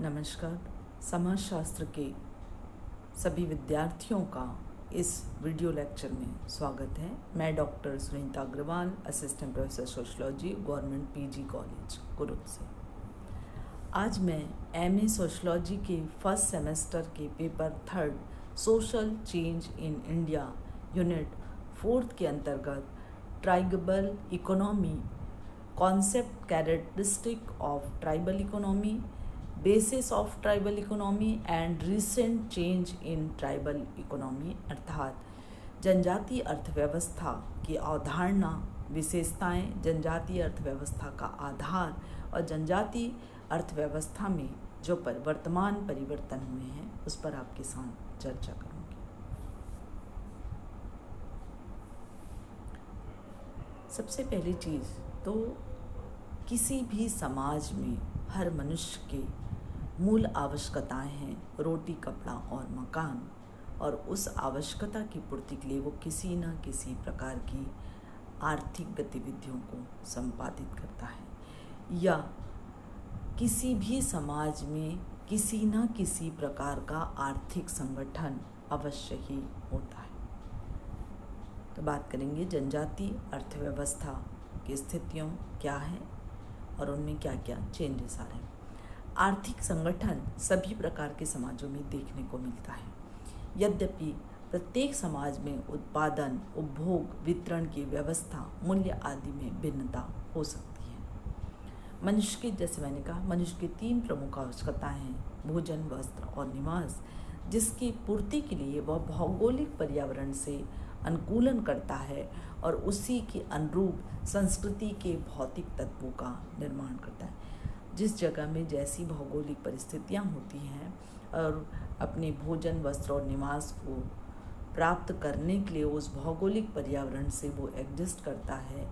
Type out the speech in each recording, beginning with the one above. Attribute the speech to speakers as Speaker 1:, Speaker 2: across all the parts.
Speaker 1: नमस्कार। समाजशास्त्र के सभी विद्यार्थियों का इस वीडियो लेक्चर में स्वागत है। मैं doctor Sunita Agarwal, assistant professor sociology, government PG college Kurud से। आज मैं एमए सोशलॉजी के फर्स्ट सेमेस्टर के paper 3 social change in India unit 4 के अंतर्गत tribal economy, concept, characteristic of tribal economy, basis of tribal economy and recent change in tribal economy अर्थात जनजातीय अर्थव्यवस्था की अवधारणा, विशेषताएं, जनजातीय अर्थव्यवस्था का आधार और जनजातीय अर्थव्यवस्था में जो वर्तमान परिवर्तन हुए हैं उस पर आपके साथ चर्चा करूंगी। सबसे पहली चीज़ तो किसी भी समाज में हर मनुष्य के मूल आवश्यकताएं हैं रोटी, कपड़ा और मकान, और उस आवश्यकता की पूर्ति के लिए वो किसी न किसी प्रकार की आर्थिक गतिविधियों को संपादित करता है, या किसी भी समाज में किसी न किसी प्रकार का आर्थिक संगठन अवश्य ही होता है। तो बात करेंगे जनजातीय अर्थव्यवस्था की स्थितियों क्या है और उनमें क्या क्या चेंजेस आ रहे हैं। आर्थिक संगठन सभी प्रकार के समाजों में देखने को मिलता है, यद्यपि प्रत्येक समाज में उत्पादन, उपभोग, वितरण की व्यवस्था, मूल्य आदि में भिन्नता हो सकती है। मनुष्य की, जैसे मैंने कहा, मनुष्य की 3 प्रमुख आवश्यकताएं हैं: भोजन, वस्त्र और निवास, जिसकी पूर्ति के लिए वह भौगोलिक पर्यावरण से अनुकूलन करता है और उसी के अनुरूप संस्कृति के भौतिक तत्वों का निर्माण करता है। जिस जगह में जैसी भौगोलिक परिस्थितियां होती हैं और अपने भोजन, वस्त्र और निवास को प्राप्त करने के लिए उस भौगोलिक पर्यावरण से वो एडजस्ट करता है,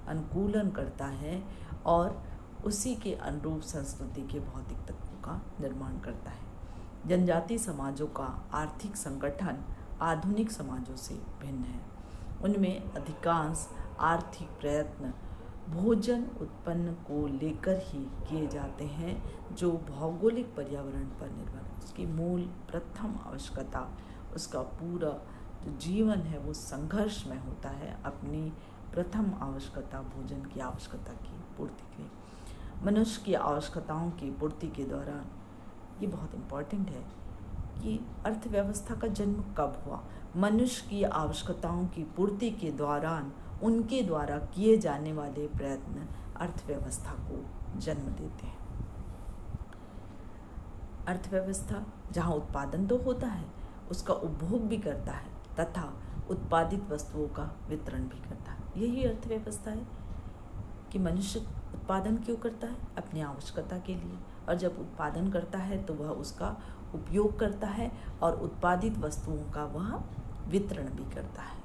Speaker 1: अनुकूलन करता है और उसी के अनुरूप संस्कृति के भौतिक तत्वों का निर्माण करता है। जनजातीय समाजों का आर्थिक संगठन आधुनिक समाजों से भिन्न है। उनमें अधिकांश आर्थिक प्रयत्न भोजन उत्पन्न को लेकर ही किए जाते हैं, जो भौगोलिक पर्यावरण पर निर्भर है। उसकी मूल प्रथम आवश्यकता, उसका पूरा जो जीवन है वो संघर्ष में होता है अपनी प्रथम आवश्यकता भोजन की आवश्यकता की पूर्ति के लिए। मनुष्य की आवश्यकताओं की पूर्ति के दौरान ये बहुत इम्पॉर्टेंट है कि अर्थव्यवस्था का जन्म कब हुआ। मनुष्य की आवश्यकताओं की पूर्ति के दौरान उनके द्वारा किए जाने वाले प्रयत्न अर्थव्यवस्था को जन्म देते हैं। अर्थव्यवस्था जहाँ उत्पादन तो होता है, उसका उपभोग भी करता है तथा उत्पादित वस्तुओं का वितरण भी करता है। यही अर्थव्यवस्था है कि मनुष्य उत्पादन क्यों करता है? अपनी आवश्यकता के लिए, और जब उत्पादन करता है तो वह उसका उपयोग करता है और उत्पादित वस्तुओं का वह वितरण भी करता है।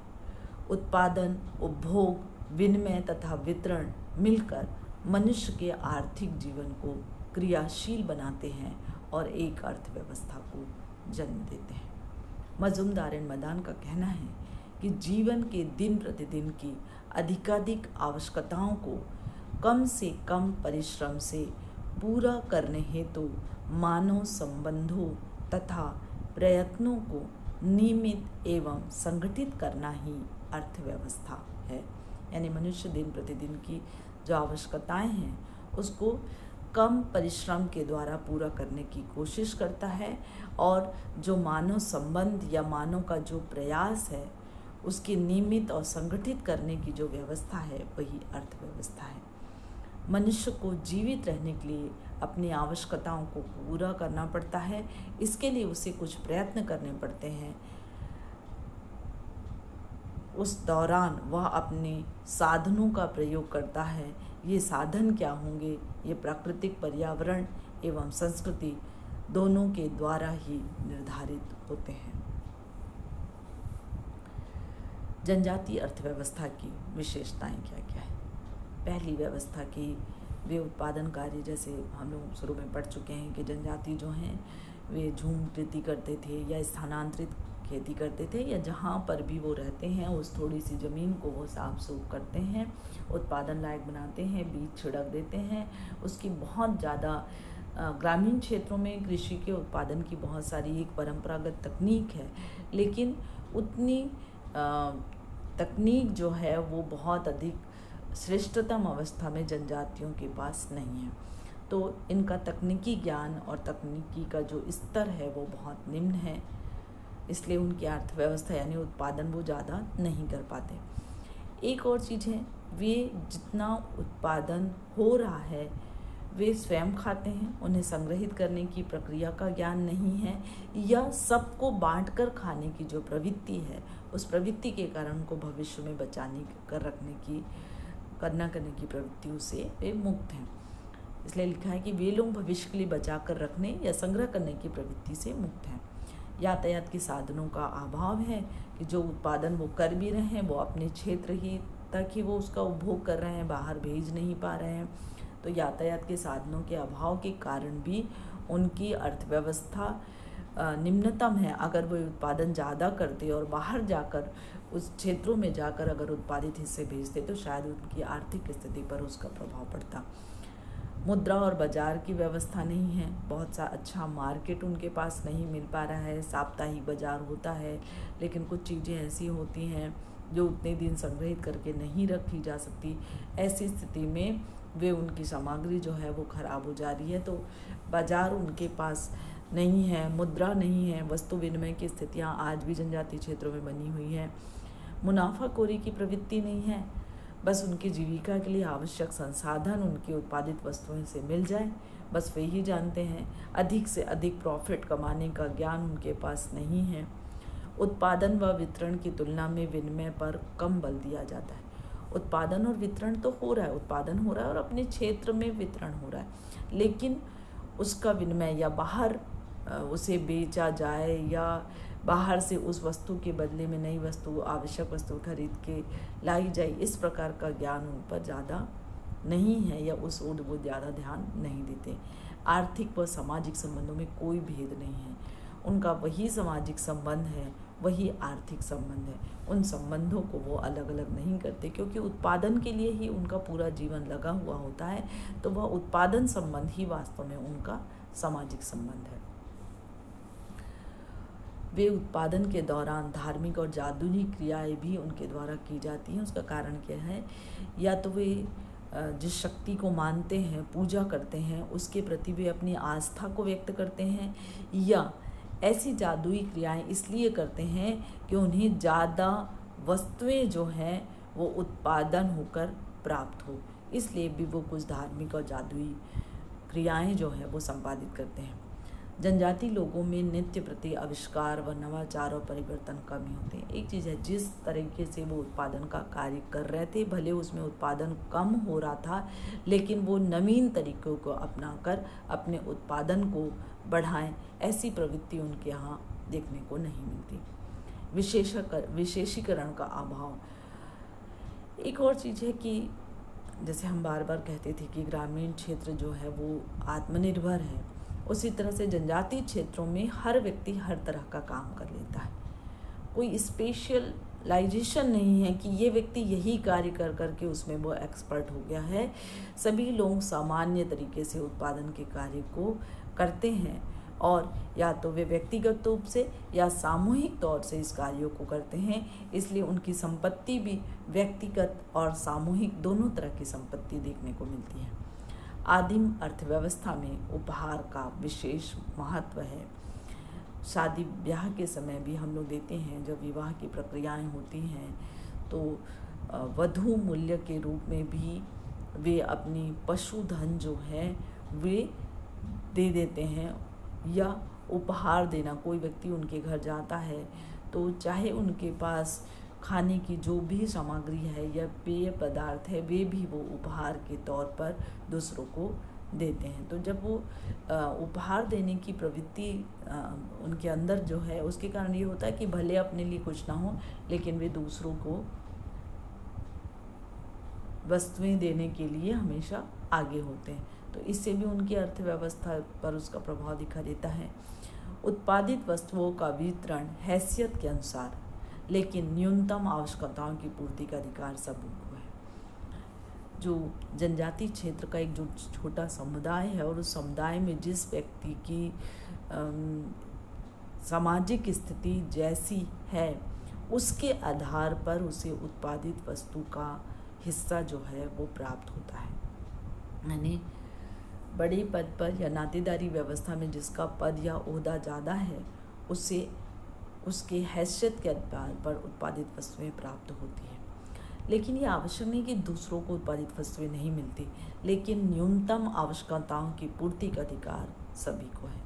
Speaker 1: उत्पादन, उपभोग, विनिमय तथा वितरण मिलकर मनुष्य के आर्थिक जीवन को क्रियाशील बनाते हैं और एक अर्थव्यवस्था को जन्म देते हैं। मजूमदार एंड मदान का कहना है कि जीवन के दिन प्रतिदिन की अधिकाधिक आवश्यकताओं को कम से कम परिश्रम से पूरा करने हेतु मानव संबंधों तथा प्रयत्नों को नियमित एवं संगठित करना ही अर्थव्यवस्था है। यानी मनुष्य दिन प्रतिदिन की जो आवश्यकताएं हैं उसको कम परिश्रम के द्वारा पूरा करने की कोशिश करता है, और जो मानव संबंध या मानव का जो प्रयास है उसके नियमित और संगठित करने की जो व्यवस्था है वही अर्थव्यवस्था है। मनुष्य को जीवित रहने के लिए अपनी आवश्यकताओं को पूरा करना पड़ता है। इसके लिए उसे कुछ प्रयत्न करने पड़ते हैं। उस दौरान वह अपने साधनों का प्रयोग करता है। ये साधन क्या होंगे? ये प्राकृतिक पर्यावरण एवं संस्कृति दोनों के द्वारा ही निर्धारित होते हैं। जनजातीय अर्थव्यवस्था की विशेषताएं क्या क्या है? पहली व्यवस्था की वे उत्पादन कार्य, जैसे हम लोग शुरू में पढ़ चुके हैं कि जनजाति जो हैं वे झूम खेती करते थे या स्थानांतरित खेती करते थे, या जहाँ पर भी वो रहते हैं उस थोड़ी सी ज़मीन को वो साफ सूफ करते हैं, उत्पादन लायक बनाते हैं, बीज छिड़क देते हैं, उसकी बहुत ज़्यादा ग्रामीण क्षेत्रों में कृषि के उत्पादन की बहुत सारी एक परंपरागत तकनीक है, लेकिन उतनी तकनीक जो है वो बहुत अधिक श्रेष्ठतम अवस्था में जनजातियों के पास नहीं है। तो इनका तकनीकी ज्ञान और तकनीकी का जो स्तर है वो बहुत निम्न है, इसलिए उनकी अर्थव्यवस्था यानी उत्पादन वो ज़्यादा नहीं कर पाते। एक और चीज़ है, वे जितना उत्पादन हो रहा है वे स्वयं खाते हैं, उन्हें संग्रहित करने की प्रक्रिया का ज्ञान नहीं है, या सबको बांटकर खाने की जो प्रवृत्ति है उस प्रवृत्ति के कारण उनको भविष्य में बचाने कर रखने की करने की प्रवृत्तियों से वे मुक्त हैं। इसलिए लिखा है कि वे लोग भविष्य के लिए बचा कर रखने या संग्रह करने की प्रवृत्ति से मुक्त हैं। यातायात के साधनों का अभाव है कि जो उत्पादन वो कर भी रहे हैं वो अपने क्षेत्र ही तक ही वो उसका उपभोग कर रहे हैं, बाहर भेज नहीं पा रहे हैं। तो यातायात के साधनों के अभाव के कारण भी उनकी अर्थव्यवस्था निम्नतम है। अगर वो उत्पादन ज़्यादा करते और बाहर जाकर उस क्षेत्रों में जाकर अगर उत्पादित हिस्से भेजते तो शायद उनकी आर्थिक स्थिति पर उसका प्रभाव पड़ता। मुद्रा और बाजार की व्यवस्था नहीं है, बहुत सा अच्छा मार्केट उनके पास नहीं मिल पा रहा है। साप्ताहिक बाजार होता है लेकिन कुछ चीज़ें ऐसी होती हैं जो उतने दिन संग्रहित करके नहीं रखी जा सकती। ऐसी स्थिति में वे उनकी सामग्री जो है वो खराब हो जा रही है। तो बाजार उनके पास नहीं है, मुद्रा नहीं है, वस्तु विनिमय की स्थितियाँ आज भी जनजातीय क्षेत्रों में बनी हुई हैं। मुनाफाखोरी की प्रवृत्ति नहीं है, बस उनकी जीविका के लिए आवश्यक संसाधन उनकी उत्पादित वस्तुओं से मिल जाए, बस वे ही जानते हैं। अधिक से अधिक प्रॉफिट कमाने का ज्ञान उनके पास नहीं है। उत्पादन व वितरण की तुलना में विनिमय पर कम बल दिया जाता है। उत्पादन और वितरण तो हो रहा है, उत्पादन हो रहा है और अपने क्षेत्र में वितरण हो रहा है, लेकिन उसका विनिमय या बाहर उसे बेचा जाए या बाहर से उस वस्तु के बदले में नई वस्तु, आवश्यक वस्तु खरीद के लाई जाए, इस प्रकार का ज्ञान उन पर ज़्यादा नहीं है या उस ओर वो ज़्यादा ध्यान नहीं देते। आर्थिक व सामाजिक संबंधों में कोई भेद नहीं है, उनका वही सामाजिक संबंध है, वही आर्थिक संबंध है। उन संबंधों को वो अलग अलग नहीं करते, क्योंकि उत्पादन के लिए ही उनका पूरा जीवन लगा हुआ होता है। तो वह उत्पादन संबंध ही वास्तव में उनका सामाजिक संबंध है। वे उत्पादन के दौरान धार्मिक और जादुई क्रियाएं भी उनके द्वारा की जाती हैं। उसका कारण क्या है, या तो वे जिस शक्ति को मानते हैं, पूजा करते हैं, उसके प्रति वे अपनी आस्था को व्यक्त करते हैं, या ऐसी जादुई क्रियाएं इसलिए करते हैं कि उन्हें ज़्यादा वस्तुएं जो हैं वो उत्पादन होकर प्राप्त हो, इसलिए भी वो कुछ धार्मिक और जादुई क्रियाएं जो है वो संपादित करते हैं। जनजाति लोगों में नित्य प्रति आविष्कार व नवाचार और परिवर्तन कमी होते हैं। एक चीज़ है, जिस तरीके से वो उत्पादन का कार्य कर रहे थे, भले उसमें उत्पादन कम हो रहा था, लेकिन वो नवीन तरीकों को अपनाकर अपने उत्पादन को बढ़ाएं, ऐसी प्रवृत्ति उनके यहाँ देखने को नहीं मिलती। विशेषीकरण का अभाव। एक और चीज़ है कि जैसे हम बार बार कहते थे कि ग्रामीण क्षेत्र जो है वो आत्मनिर्भर है, उसी तरह से जनजातीय क्षेत्रों में हर व्यक्ति हर तरह का काम कर लेता है। कोई स्पेशलाइजेशन नहीं है कि ये व्यक्ति यही कार्य कर करके उसमें वो एक्सपर्ट हो गया है। सभी लोग सामान्य तरीके से उत्पादन के कार्य को करते हैं, और या तो वे व्यक्तिगत रूप से या सामूहिक तौर से इस कार्यों को करते हैं। इसलिए उनकी संपत्ति भी व्यक्तिगत और सामूहिक दोनों तरह की संपत्ति देखने को मिलती है। आदिम अर्थव्यवस्था में उपहार का विशेष महत्व है। शादी ब्याह के समय भी हम लोग देते हैं, जब विवाह की प्रक्रियाएं होती हैं तो वधू मूल्य के रूप में भी वे अपनी पशुधन जो है वे दे देते हैं, या उपहार देना। कोई व्यक्ति उनके घर जाता है तो चाहे उनके पास खाने की जो भी सामग्री है या पेय पदार्थ है, वे भी वो उपहार के तौर पर दूसरों को देते हैं। तो जब वो उपहार देने की प्रवृत्ति उनके अंदर जो है, उसके कारण ये होता है कि भले अपने लिए कुछ ना हो, लेकिन वे दूसरों को वस्तुएं देने के लिए हमेशा आगे होते हैं। तो इससे भी उनकी अर्थव्यवस्था पर उसका प्रभाव दिखा देता है। उत्पादित वस्तुओं का वितरण हैसियत के अनुसार, लेकिन न्यूनतम आवश्यकताओं की पूर्ति का अधिकार सबको है। जो जनजाति क्षेत्र का एक जो छोटा समुदाय है और उस समुदाय में जिस व्यक्ति की सामाजिक स्थिति जैसी है उसके आधार पर उसे उत्पादित वस्तु का हिस्सा जो है वो प्राप्त होता है। यानी बड़े पद पर या नातेदारी व्यवस्था में जिसका पद या ओहदा ज़्यादा है उसे उसके हैसियत के आधार पर उत्पादित वस्तुएं प्राप्त होती हैं। लेकिन ये आवश्यक नहीं कि दूसरों को उत्पादित वस्तुएं नहीं मिलती, लेकिन न्यूनतम आवश्यकताओं की पूर्ति का अधिकार सभी को है।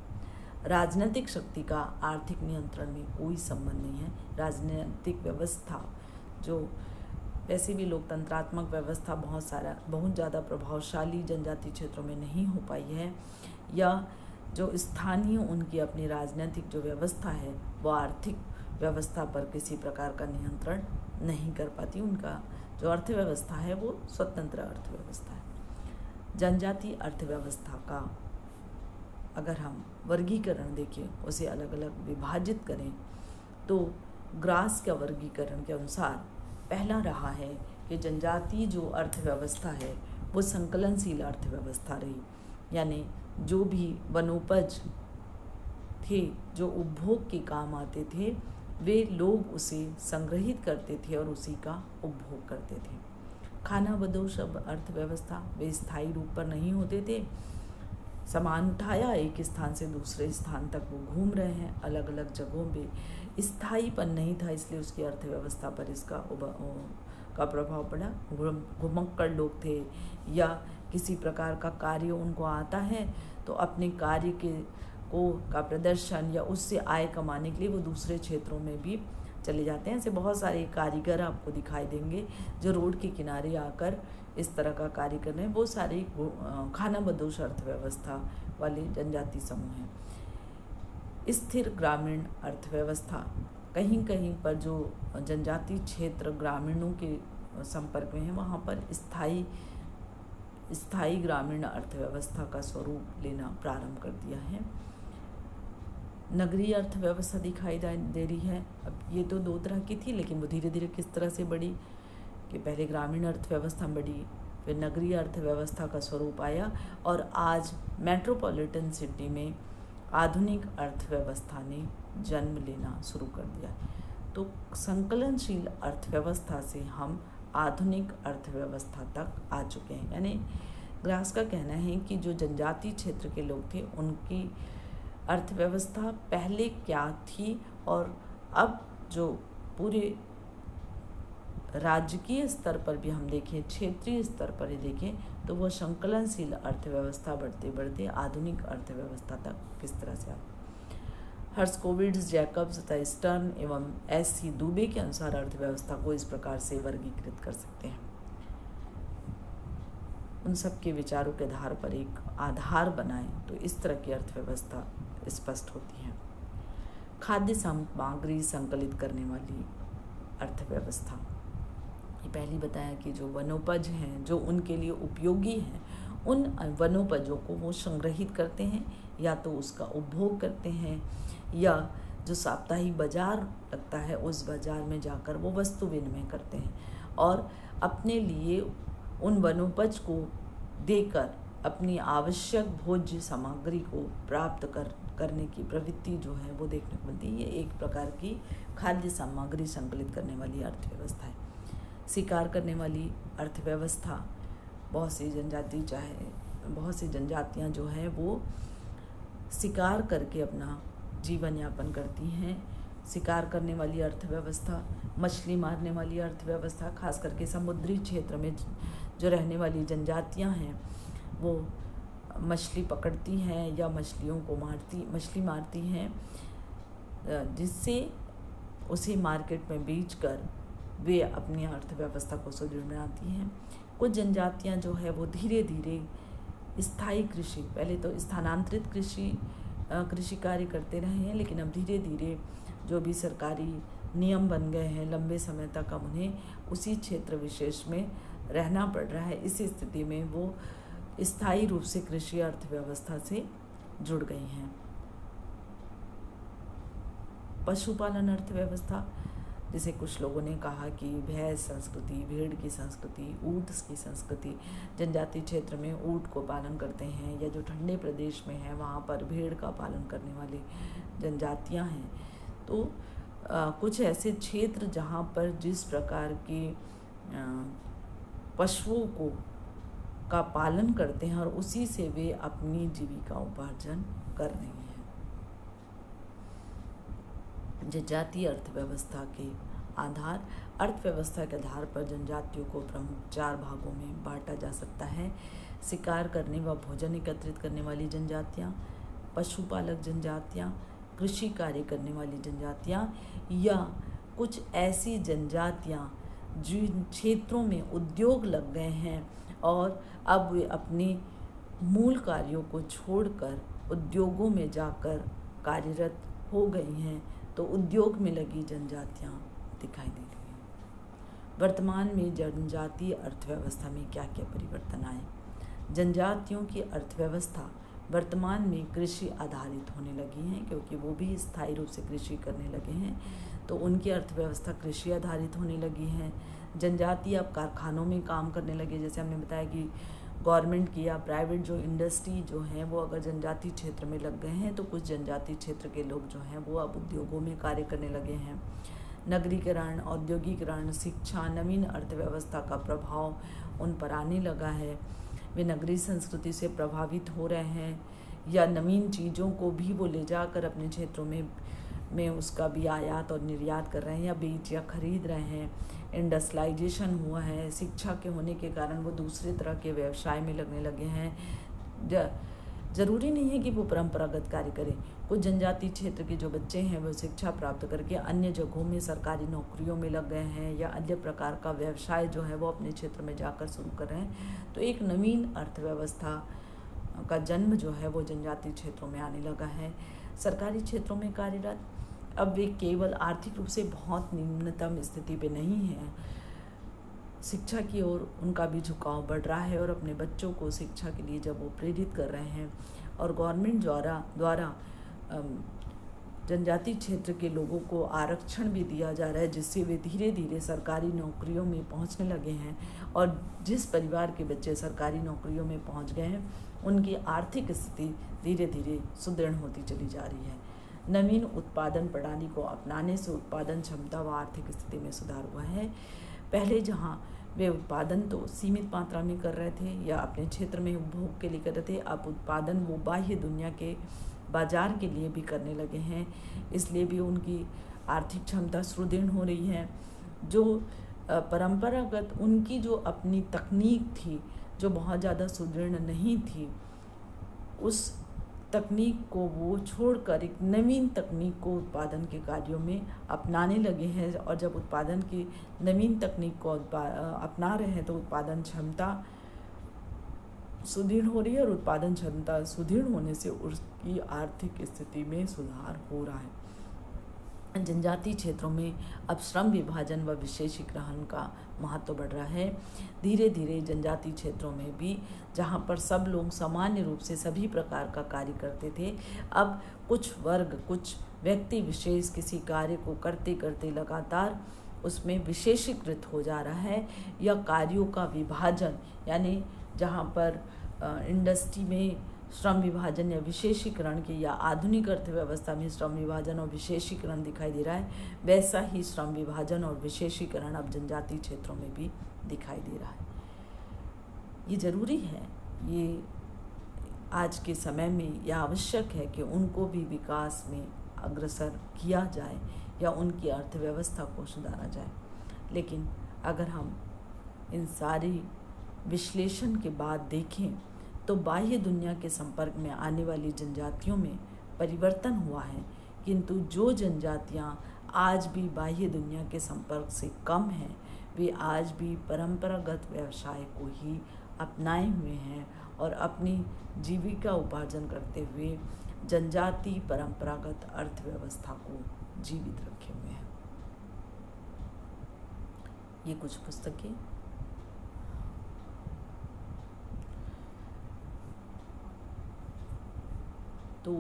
Speaker 1: राजनीतिक शक्ति का आर्थिक नियंत्रण में कोई संबंध नहीं है। राजनीतिक व्यवस्था जो वैसे भी लोकतंत्रात्मक व्यवस्था बहुत ज़्यादा प्रभावशाली जनजातीय क्षेत्रों में नहीं हो पाई है, या जो स्थानीय उनकी अपनी राजनीतिक जो व्यवस्था है वो आर्थिक व्यवस्था पर किसी प्रकार का नियंत्रण नहीं कर पाती। उनका जो अर्थव्यवस्था है वो स्वतंत्र अर्थव्यवस्था है। जनजातीय अर्थव्यवस्था का अगर हम वर्गीकरण देखें, उसे अलग अलग विभाजित करें, तो ग्रास के वर्गीकरण के अनुसार पहला रहा है कि जनजातीय जो अर्थव्यवस्था है वो संकलनशील अर्थव्यवस्था रही। यानी जो भी वनोपज थे जो उपभोग के काम आते थे वे लोग उसे संग्रहित करते थे और उसी का उपभोग करते थे। खानाबदोश अर्थव्यवस्था, वे स्थायी रूप पर नहीं होते थे। सामान उठाया, एक स्थान से दूसरे स्थान तक वो घूम रहे हैं अलग अलग जगहों पे। स्थायीपन नहीं था, इसलिए उसकी अर्थव्यवस्था पर इसका का प्रभाव पड़ा। घुमक्कड़ लोग थे या किसी प्रकार का कार्य उनको आता है तो अपने कार्य का प्रदर्शन या उससे आय कमाने के लिए वो दूसरे क्षेत्रों में भी चले जाते हैं। ऐसे बहुत सारे कारीगर आपको दिखाई देंगे जो रोड के किनारे आकर इस तरह का कार्य कर रहे हैं। वो सारे खानाबदोश अर्थव्यवस्था वाले जनजाति समूह हैं। स्थिर ग्रामीण अर्थव्यवस्था, कहीं कहीं पर जो जनजातीय क्षेत्र ग्रामीणों के संपर्क में है वहाँ पर स्थायी ग्रामीण अर्थव्यवस्था का स्वरूप लेना प्रारंभ कर दिया है। नगरीय अर्थव्यवस्था दिखाई दे रही है। अब ये तो दो तरह की थी, लेकिन वो धीरे धीरे किस तरह से बढ़ी कि पहले ग्रामीण अर्थव्यवस्था बढ़ी, फिर नगरीय अर्थव्यवस्था का स्वरूप आया और आज मेट्रोपॉलिटन सिटी में आधुनिक अर्थव्यवस्था ने जन्म लेना शुरू कर दिया। तो संकलनशील अर्थव्यवस्था से हम आधुनिक अर्थव्यवस्था तक आ चुके हैं। यानी ग्रास का कहना है कि जो जनजातीय क्षेत्र के लोग थे उनकी अर्थव्यवस्था पहले क्या थी और अब जो पूरे राजकीय स्तर पर भी हम देखें, क्षेत्रीय स्तर पर ही देखें, तो वह संकलनशील अर्थव्यवस्था बढ़ते बढ़ते आधुनिक अर्थव्यवस्था तक किस तरह से आती। हर्स्कोविट्ज़, जैकब्स तथा स्टर्न एवं एस.सी. दुबे के अनुसार अर्थव्यवस्था को इस प्रकार से वर्गीकृत कर सकते हैं। उन सब के विचारों के आधार पर एक आधार बनाएं तो इस तरह की अर्थव्यवस्था स्पष्ट होती है। खाद्य सामग्री संकलित करने वाली अर्थव्यवस्था, ये पहले बताया कि जो वनोपज हैं जो उनके लिए उपयोगी हैं उन वनोपजों को वो संग्रहित करते हैं या तो उसका उपभोग करते हैं या जो साप्ताहिक बाजार लगता है उस बाजार में जाकर वो वस्तु विनिमय करते हैं और अपने लिए उन वनोपज को देकर अपनी आवश्यक भोज्य सामग्री को प्राप्त करने की प्रवृत्ति जो है वो देखने को मिलती है। ये एक प्रकार की खाद्य सामग्री संकलित करने वाली अर्थव्यवस्था है। शिकार करने वाली अर्थव्यवस्था, बहुत सी जनजातियाँ जो है वो शिकार करके अपना जीवन यापन करती हैं। शिकार करने वाली अर्थव्यवस्था, मछली मारने वाली अर्थव्यवस्था, खास करके समुद्री क्षेत्र में जो रहने वाली जनजातियां हैं वो मछली पकड़ती हैं या मछली मारती हैं जिससे उसे मार्केट में बेचकर वे अपनी अर्थव्यवस्था को सुदृढ़ बनाती हैं। कुछ जनजातियां जो है वो धीरे धीरे स्थायी कृषि, पहले तो स्थानांतरित कृषि कार्य करते रहे हैं, लेकिन अब धीरे धीरे जो भी सरकारी नियम बन गए हैं लंबे समय तक अब उन्हें उसी क्षेत्र विशेष में रहना पड़ रहा है। इस स्थिति में वो स्थायी रूप से कृषि अर्थव्यवस्था से जुड़ गई हैं। पशुपालन अर्थव्यवस्था, जैसे कुछ लोगों ने कहा कि भैंस संस्कृति, भेड़ की संस्कृति, ऊँट की संस्कृति, जनजातीय क्षेत्र में ऊँट को पालन करते हैं, या जो ठंडे प्रदेश में है वहाँ पर भेड़ का पालन करने वाली जनजातियाँ हैं। तो कुछ ऐसे क्षेत्र जहाँ पर जिस प्रकार के पशुओं को का पालन करते हैं और उसी से वे अपनी जीविका उपार्जन कर रही हैं। जनजातीय अर्थव्यवस्था के अर्थव्यवस्था के आधार पर जनजातियों को प्रमुख 4 भागों में बांटा जा सकता है। शिकार करने व भोजन एकत्रित करने वाली जनजातियाँ, पशुपालक जनजातियाँ, कृषि कार्य करने वाली जनजातियाँ, या कुछ ऐसी जनजातियाँ जिन क्षेत्रों में उद्योग लग गए हैं और अब वे अपने मूल कार्यों को छोड़कर उद्योगों में जाकर कार्यरत हो गई हैं, तो उद्योग में लगी जनजातियाँ दिखाई दे रही हैं। वर्तमान में जनजातीय अर्थव्यवस्था में क्या क्या परिवर्तन आए? जनजातियों की अर्थव्यवस्था वर्तमान में कृषि आधारित होने लगी हैं, क्योंकि वो भी स्थायी रूप से कृषि करने लगे हैं, तो उनकी अर्थव्यवस्था कृषि आधारित होने लगी है। जनजाति अब कारखानों में काम करने लगे। जैसे हमने बताया कि गवर्नमेंट की या प्राइवेट जो इंडस्ट्री जो हैं वो अगर जनजातीय क्षेत्र में लग गए हैं, तो कुछ जनजातीय क्षेत्र के लोग जो हैं वो अब उद्योगों में कार्य करने लगे हैं। नगरीकरण, औद्योगिकरण, शिक्षा, नवीन अर्थव्यवस्था का प्रभाव उन पर आने लगा है। वे नगरीय संस्कृति से प्रभावित हो रहे हैं, या नवीन चीज़ों को भी वो ले जाकर अपने क्षेत्रों में उसका भी आयात और निर्यात कर रहे हैं, या बेच या खरीद रहे हैं। इंडस्ट्रियलाइजेशन हुआ है। शिक्षा के होने के कारण वो दूसरे तरह के व्यवसाय में लगने लगे हैं। ज़रूरी नहीं है कि वो परंपरागत कार्य करें। कुछ जनजातीय क्षेत्र के जो बच्चे हैं वो शिक्षा प्राप्त करके अन्य जगहों में सरकारी नौकरियों में लग गए हैं, या अन्य प्रकार का व्यवसाय जो है वो अपने क्षेत्र में जाकर शुरू कर रहे हैं। तो एक नवीन अर्थव्यवस्था का जन्म जो है वो जनजातीय क्षेत्रों में आने लगा है। सरकारी क्षेत्रों में कार्यरत अब वे केवल आर्थिक रूप से बहुत निम्नतम स्थिति पे नहीं हैं। शिक्षा की ओर उनका भी झुकाव बढ़ रहा है, और अपने बच्चों को शिक्षा के लिए जब वो प्रेरित कर रहे हैं, और गवर्नमेंट द्वारा जनजातीय क्षेत्र के लोगों को आरक्षण भी दिया जा रहा है, जिससे वे धीरे धीरे सरकारी नौकरियों में पहुंचने लगे हैं। और जिस परिवार के बच्चे सरकारी नौकरियों में पहुंच गए हैं, उनकी आर्थिक स्थिति धीरे धीरे सुदृढ़ होती चली जा रही है। नवीन उत्पादन प्रणाली को अपनाने से उत्पादन क्षमता व आर्थिक स्थिति में सुधार हुआ है। पहले जहां वे उत्पादन तो सीमित मात्रा में कर रहे थे या अपने क्षेत्र में उपभोग के लिए कर रहे थे, अब उत्पादन वो बाह्य दुनिया के बाजार के लिए भी करने लगे हैं। इसलिए भी उनकी आर्थिक क्षमता सुदृढ़ हो रही है। जो परंपरागत उनकी जो अपनी तकनीक थी, जो बहुत ज़्यादा सुदृढ़ नहीं थी, उस तकनीक को वो छोड़कर एक नवीन तकनीक को उत्पादन के कार्यों में अपनाने लगे हैं। और जब उत्पादन की नवीन तकनीक को अपना रहे हैं, तो उत्पादन क्षमता सुदृढ़ हो रही है, और उत्पादन क्षमता सुदृढ़ होने से उसकी आर्थिक स्थिति में सुधार हो रहा है। जनजातीय क्षेत्रों में अब श्रम विभाजन व विशेषीकरण का महत्व बढ़ रहा है। धीरे धीरे जनजातीय क्षेत्रों में भी, जहां पर सब लोग सामान्य रूप से सभी प्रकार का कार्य करते थे, अब कुछ वर्ग, कुछ व्यक्ति विशेष किसी कार्य को करते करते लगातार उसमें विशेषीकृत हो जा रहा है, या कार्यों का विभाजन, यानी जहां पर इंडस्ट्री में श्रम विभाजन या विशेषीकरण की, या आधुनिक अर्थव्यवस्था में श्रम विभाजन और विशेषीकरण दिखाई दे रहा है, वैसा ही श्रम विभाजन और विशेषीकरण अब जनजातीय क्षेत्रों में भी दिखाई दे रहा है। ये ज़रूरी है, ये आज के समय में यह आवश्यक है कि उनको भी विकास में अग्रसर किया जाए, या उनकी अर्थव्यवस्था को सुधारा जाए। लेकिन अगर हम इन सारी विश्लेषण के बाद देखें, तो बाह्य दुनिया के संपर्क में आने वाली जनजातियों में परिवर्तन हुआ है, किंतु जो जनजातियां आज भी बाह्य दुनिया के संपर्क से कम हैं, वे आज भी परंपरागत व्यवसाय को ही अपनाए हुए हैं और अपनी जीविका उपार्जन करते हुए जनजाति परंपरागत अर्थव्यवस्था को जीवित रखे हुए हैं। ये कुछ पुस्तकें तो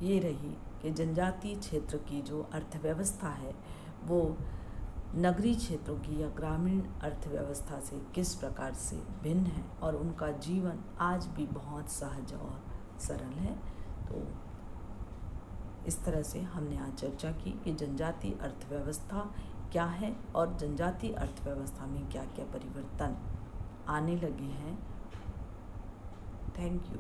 Speaker 1: ये रही कि जनजातीय क्षेत्र की जो अर्थव्यवस्था है वो नगरीय क्षेत्रों की या ग्रामीण अर्थव्यवस्था से किस प्रकार से भिन्न है और उनका जीवन आज भी बहुत सहज और सरल है। तो इस तरह से हमने आज चर्चा की कि जनजातीय अर्थव्यवस्था क्या है और जनजातीय अर्थव्यवस्था में क्या क्या परिवर्तन आने लगे हैं। Thank you.